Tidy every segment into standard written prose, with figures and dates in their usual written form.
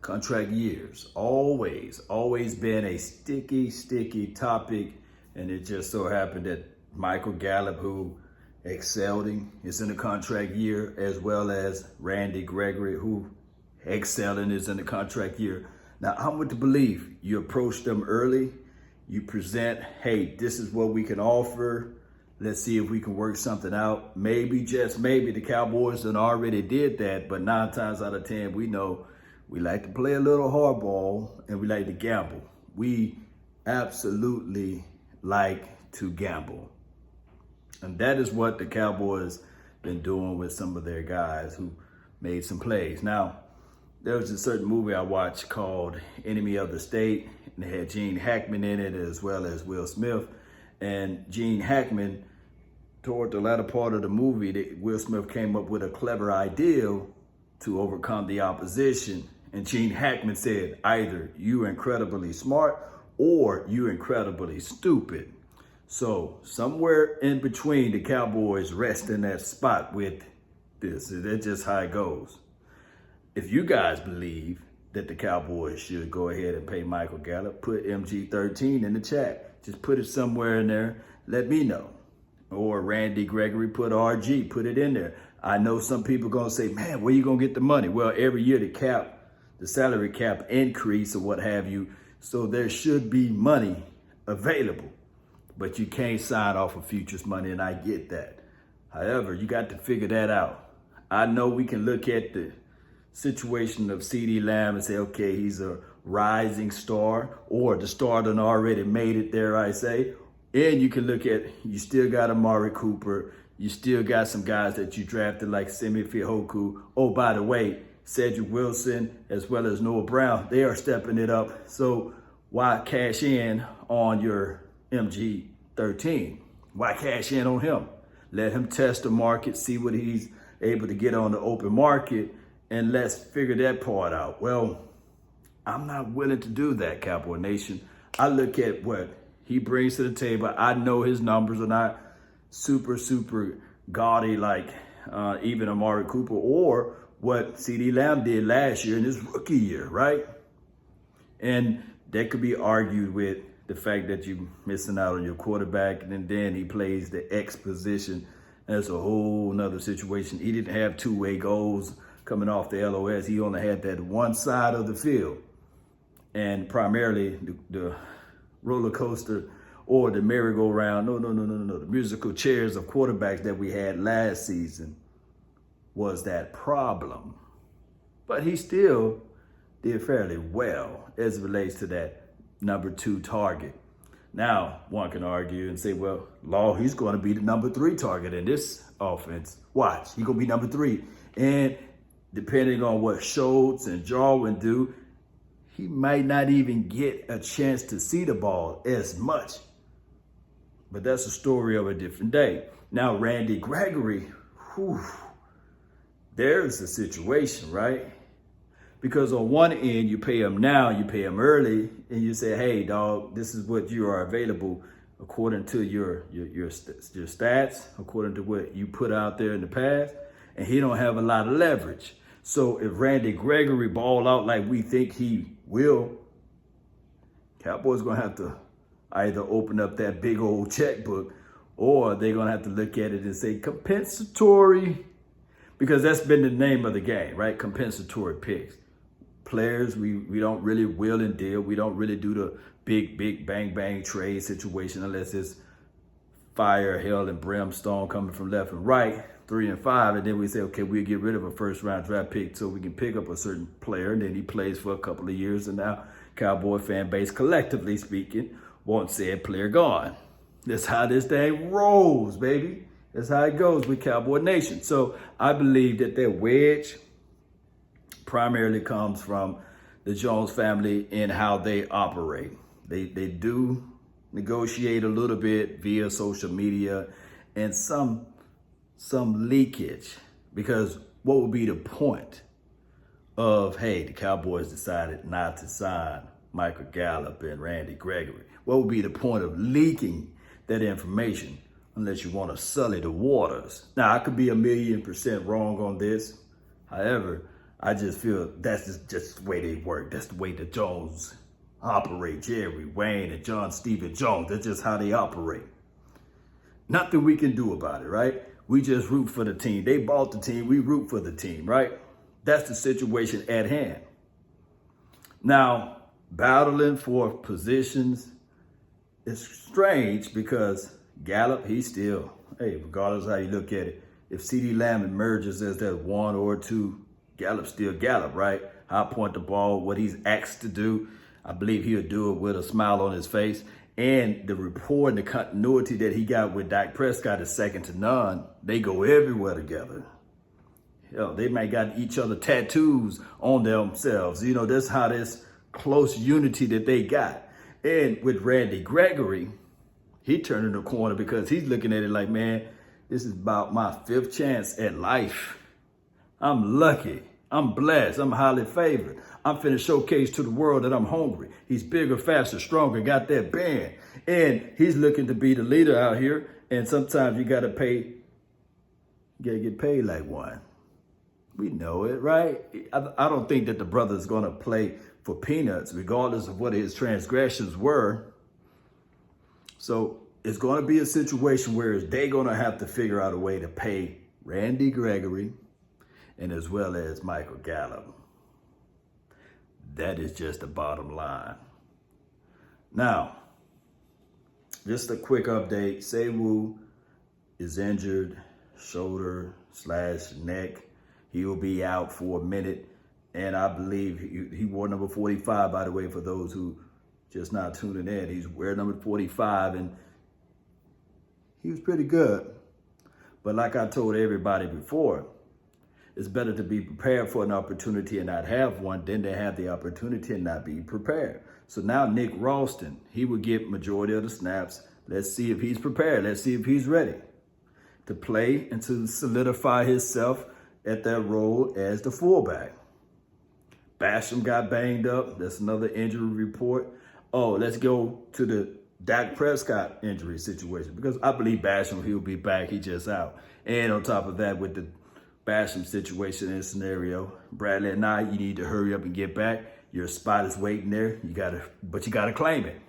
Contract years, always been a sticky topic. And it just so happened that Michael Gallup, who excelling, is in the contract year, as well as Randy Gregory, who excelling is in the contract year. Now, I'm with the belief you approach them early, you present, hey, this is what we can offer. Let's see if we can work something out. Maybe, just maybe, the Cowboys done already did that, but 9 times out of 10, we know we like to play a little hardball and we like to gamble. We absolutely like to gamble. And that is what the Cowboys been doing with some of their guys who made some plays. Now, there was a certain movie I watched called Enemy of the State, and it had Gene Hackman in it as well as Will Smith. And Gene Hackman, toward the latter part of the movie, Will Smith came up with a clever idea to overcome the opposition. And Gene Hackman said, either you incredibly smart or you incredibly stupid. So somewhere in between, the Cowboys rest in that spot with this. That's just how it goes. If you guys believe that the Cowboys should go ahead and pay Michael Gallup, put MG13 in the chat. Just put it somewhere in there. Let me know. Or Randy Gregory, put RG, put it in there. I know some people going to say, man, where you going to get the money? Well, every year the salary cap increase or what have you. So there should be money available, but you can't sign off of futures money, and I get that. However, you got to figure that out. I know we can look at the situation of CeeDee Lamb and say, okay, he's a rising star, or the star done already made it there, I say. And you can look at, you still got Amari Cooper. You still got some guys that you drafted like Simi Fehoko. Oh, by the way, Cedric Wilson, as well as Noah Brown, they are stepping it up. So why cash in on your MG13? Why cash in on him? Let him test the market, see what he's able to get on the open market, and let's figure that part out. Well, I'm not willing to do that, Cowboy Nation. I look at what he brings to the table. I know his numbers are not super gaudy like even Amari Cooper or what CeeDee Lamb did last year in his rookie year, right? And that could be argued with the fact that you're missing out on your quarterback, and then he plays the X position. That's a whole nother situation. He didn't have two-way goals coming off the LOS. He only had that one side of the field. And primarily the roller coaster or the merry-go-round, the musical chairs of quarterbacks that we had last season was that problem. But he still did fairly well as it relates to that number 2 target. Now, one can argue and say, well, Law, he's going to be the number 3 target in this offense. Watch, he's going to be number 3. And depending on what Schultz and Jarwin do, he might not even get a chance to see the ball as much. But that's a story of a different day. Now, Randy Gregory, there's the situation, right? Because on one end, you pay him now, you pay him early, and you say, hey, dog, this is what you are available according to your stats, according to what you put out there in the past, and he don't have a lot of leverage. So if Randy Gregory ball out like we think he will, Cowboys going to have to either open up that big old checkbook, or they're going to have to look at it and say compensatory, because that's been the name of the game, right? Compensatory picks. Players, we don't really wheel and deal. We don't really do the big bang trade situation unless it's fire, hell, and brimstone coming from left and right, 3 and 5, and then we say, okay, we'll get rid of a first-round draft pick so we can pick up a certain player, and then he plays for a couple of years, and now Cowboy fan base, collectively speaking, wants said player gone. That's how this thing rolls, baby. That's how it goes with Cowboy Nation. So I believe that their wedge primarily comes from the Jones family and how they operate. They do negotiate a little bit via social media and some leakage, because what would be the point of, hey, the Cowboys decided not to sign Michael Gallup and Randy Gregory? What would be the point of leaking that information unless you want to sully the waters? Now, I could be 1,000,000% wrong on this. However, I just feel that's just the way they work. That's the way the Jones operate. Jerry, Wayne, and John Stephen Jones. That's just how they operate. Nothing we can do about it, right? We just root for the team. They bought the team. We root for the team, right? That's the situation at hand. Now, battling for positions is strange because Gallup, he's still, hey, regardless of how you look at it, if CeeDee Lamb emerges as that 1 or 2, Gallup's still Gallup, right? I'll point the ball, what he's asked to do. I believe he'll do it with a smile on his face. And the rapport and the continuity that he got with Dak Prescott is second to none. They go everywhere together. Hell, they might got each other tattoos on themselves. You know, that's how this close unity that they got. And with Randy Gregory, he turning the corner because he's looking at it like, man, this is about my 5th chance at life. I'm lucky. I'm blessed. I'm highly favored. I'm finna showcase to the world that I'm hungry. He's bigger, faster, stronger, got that band. And he's looking to be the leader out here. And sometimes you gotta get paid like one. We know it, right? I don't think that the brother's gonna play for peanuts, regardless of what his transgressions were. So it's gonna be a situation where they're gonna have to figure out a way to pay Randy Gregory and as well as Michael Gallup. That is just the bottom line. Now, just a quick update. Sewu is injured, shoulder/neck. He will be out for a minute. And I believe he wore number 45, by the way, for those who just not tuning in. He's wearing number 45, and he was pretty good. But like I told everybody before, it's better to be prepared for an opportunity and not have one than to have the opportunity and not be prepared. So now Nick Ralston, he will get majority of the snaps. Let's see if he's prepared. Let's see if he's ready to play and to solidify himself at that role as the fullback. Basham got banged up. That's another injury report. Oh, let's go to the Dak Prescott injury situation because I believe Basham, he'll be back. He just out. And on top of that, with the Basham situation and scenario, Bradley and I, you need to hurry up and get back. Your spot is waiting there. But you gotta claim it.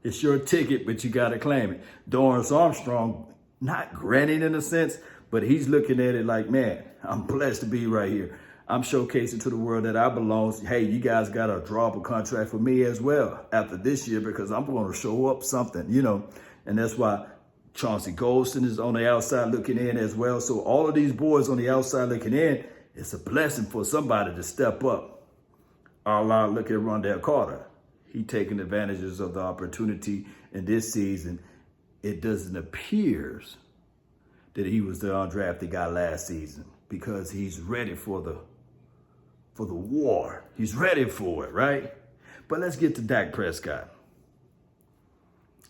It's your ticket, but you gotta claim it. Dorrance Armstrong, not grinning in a sense, but he's looking at it like, man, I'm blessed to be right here. I'm showcasing to the world that I belong. Hey, you guys got to draw up a contract for me as well after this year because I'm going to show up something, you know. And that's why Chauncey Golston is on the outside looking in as well. So all of these boys on the outside looking in, it's a blessing for somebody to step up. Look at Rondell Carter. He taking advantages of the opportunity in this season. It doesn't appear that he was the undrafted guy last season because he's ready for the war. He's ready for it, right? But let's get to Dak Prescott.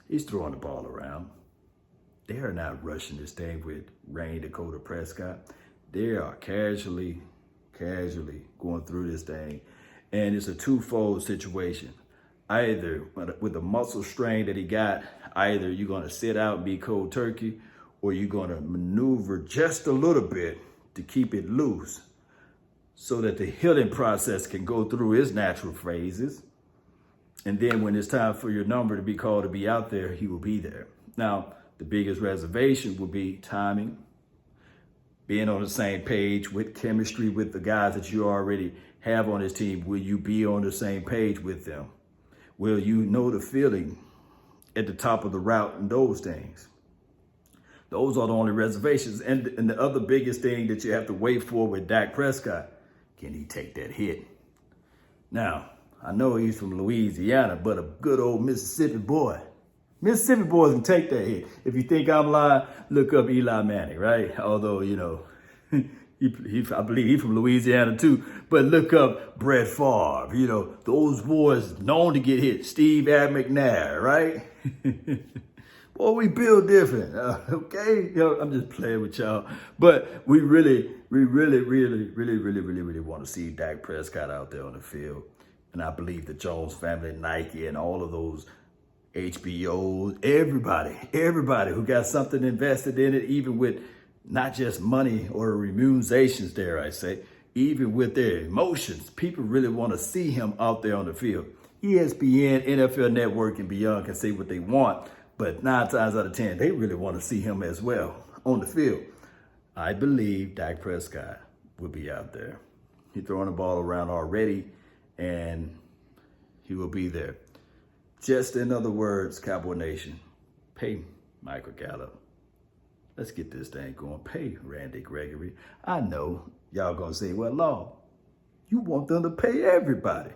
He's throwing the ball around. They are not rushing this thing with Rain Dakota Prescott. They are casually going through this thing. And it's a twofold situation. Either with the muscle strain that he got, either you're going to sit out and be cold turkey, or you're going to maneuver just a little bit to keep it loose so that the healing process can go through its natural phases. And then when it's time for your number to be called to be out there, he will be there. Now, the biggest reservation will be timing, being on the same page with chemistry with the guys that you already have on this team. Will you be on the same page with them? Will you know the feeling at the top of the route and those things? Those are the only reservations. And the other biggest thing that you have to wait for with Dak Prescott, can he take that hit? Now, I know he's from Louisiana, but a good old Mississippi boy. Mississippi boys can take that hit. If you think I'm lying, look up Eli Manning, right? Although, you know, I believe he's from Louisiana too. But look up Brett Favre. You know, those boys known to get hit. Steve McNair, right? Boy, we build different, okay? You know, I'm just playing with y'all. But we really want to see Dak Prescott out there on the field. And I believe the Jones family, Nike, and all of those HBOs, everybody who got something invested in it, even with not just money or remunerations, dare I say, even with their emotions, people really want to see him out there on the field. ESPN, NFL Network, and beyond can say what they want, but 9 times out of 10, they really want to see him as well on the field. I believe Dak Prescott will be out there. He's throwing the ball around already, and he will be there. Just in other words, Cowboy Nation, pay Michael Gallup. Let's get this thing going. Pay Randy Gregory. I know y'all gonna say, well, Law, you want them to pay everybody.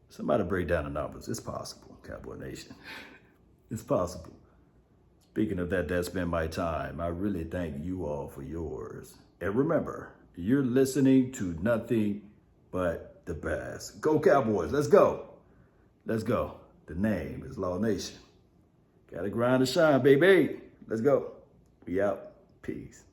Somebody break down the numbers. It's possible, Cowboy Nation. It's possible. Speaking of that, that's been my time. I really thank you all for yours. And remember, you're listening to nothing but the best. Go Cowboys. Let's go. Let's go. The name is Law Nation. Gotta grind and shine, baby. Let's go. We out. Peace.